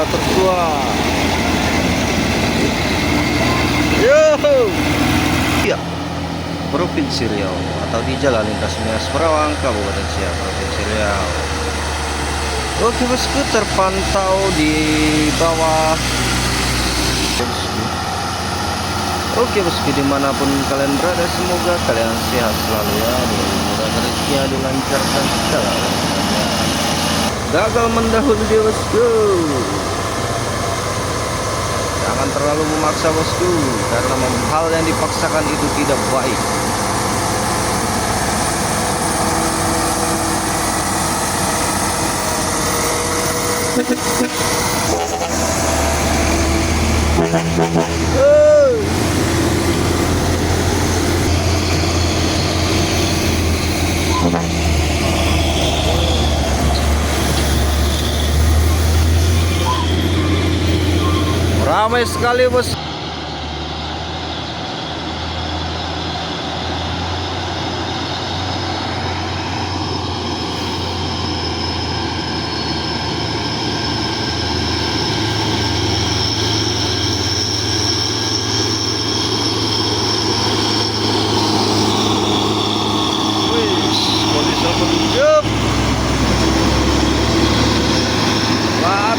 tertua. Yo, iya, Provinsi Riau atau di Jalan Lintas Mias Perawang, Kabupaten Siak, Provinsi Riau. Oke bosku, terpantau di bawah. Oke bosku, dimanapun kalian berada, semoga kalian sehat selalu ya, dimurahkan rezekinya, dilancarkan segala urusannya. Gagal mendahului dia bosku. Jangan terlalu memaksa bosku, karena hal yang dipaksakan itu tidak baik. Ramai sekali bos.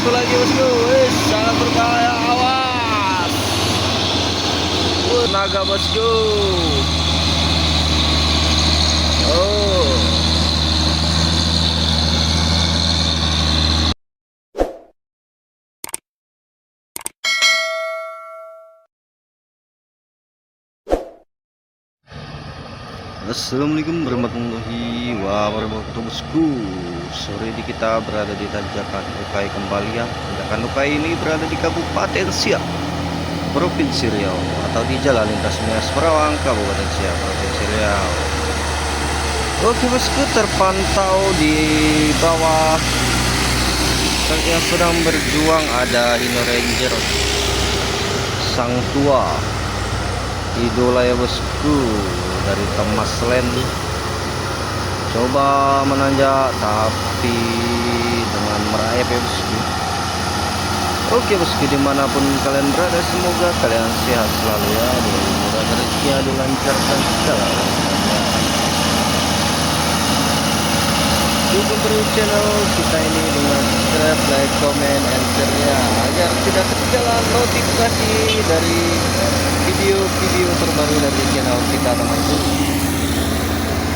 Satu lagi bosku, sangat berbahaya, awas. Naga bosku. Oh. Assalamualaikum warahmatullahi wabarakatuh bosku. Sore ini kita berada di tanjakan Ukai kembali ya. Tanjakan Ukai ini berada di Kabupaten Siak, Provinsi Riau atau di Jalan Lintas Mias Perawang, Kabupaten Siak, Provinsi Riau. Oke bosku, terpantau di bawah yang sedang berjuang ada Hino Ranger, sang tua idola ya bosku, dari Temas Land. Coba menanjak tapi dengan merayap ya bosku. Oke bosku, dimanapun kalian berada, semoga kalian sehat selalu ya, dimurahkan rezekinya, dilancarkan segala urusannya. Dukung terus channel kita ini dengan subscribe, like, comment, and share ya, agar tidak ketinggalan notifikasi dari video-video terbaru dari channel kita teman-teman.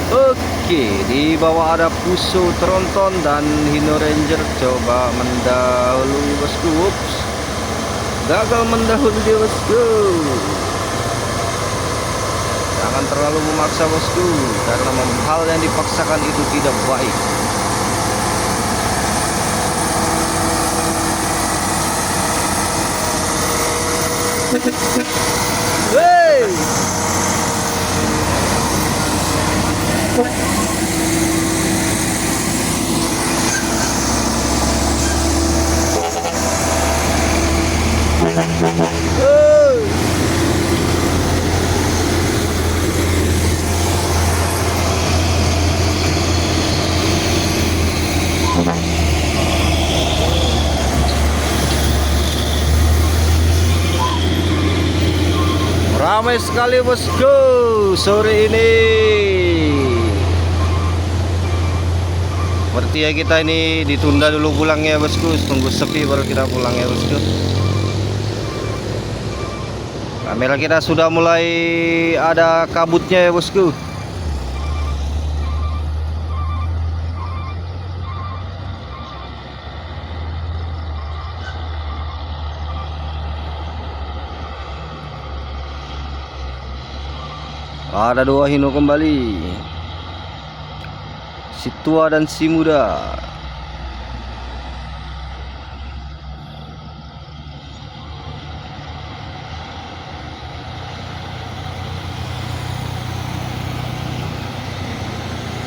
Oke, di bawah ada Puso Tronton dan Hino Ranger coba mendahului bosku. Ups, gagal mendahului dia bosku. Jangan terlalu memaksa bosku, karena hal yang dipaksakan itu tidak baik. Hey! Ramai sekali bosku sore ini. Seperti ya, kita ini ditunda dulu pulangnya bosku, tunggu sepi baru kita pulang ya bosku. Kamera kita sudah mulai ada kabutnya ya bosku. Ada dua Hino kembali, si tua dan si muda.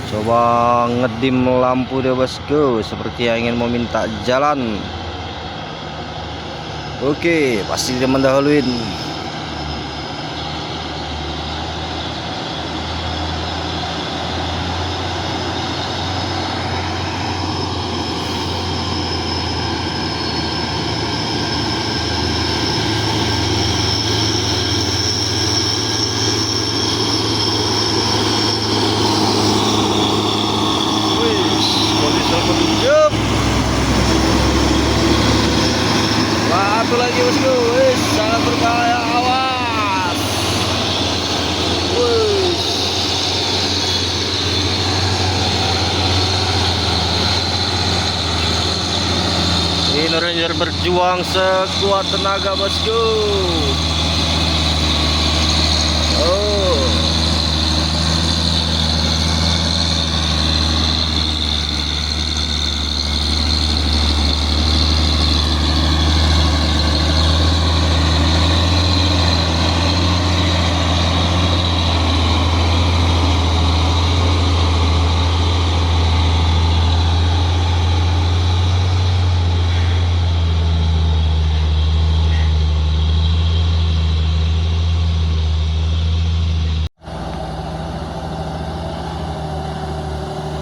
Coba ngedim lampu deh bosku, seperti yang ingin meminta jalan. Oke, pasti dia mendahuluin. Ini Ranger berjuang sekuat tenaga, bosku. Oh.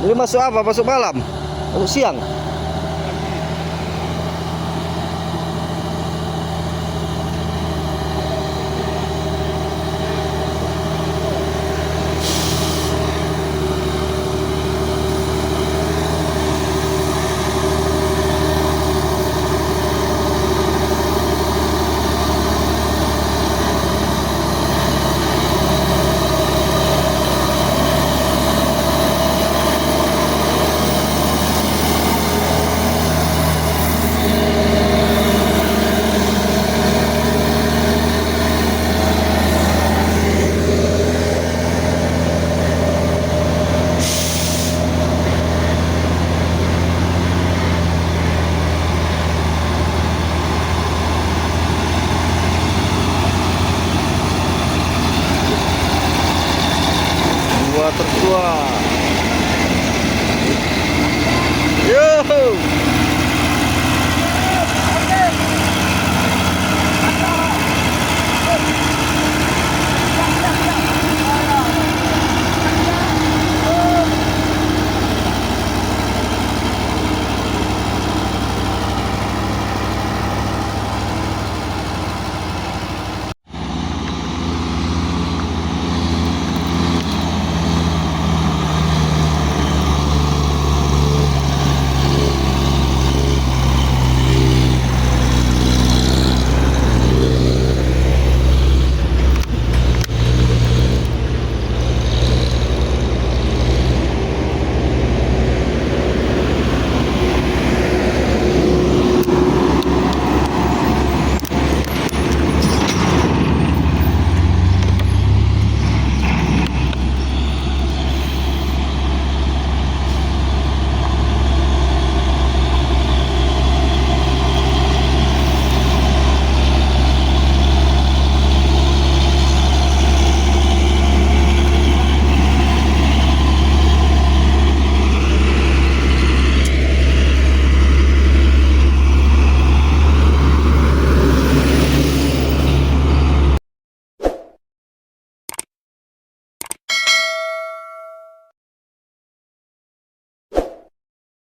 Ini masuk apa? Masuk malam? Masuk siang? Dua terkuat.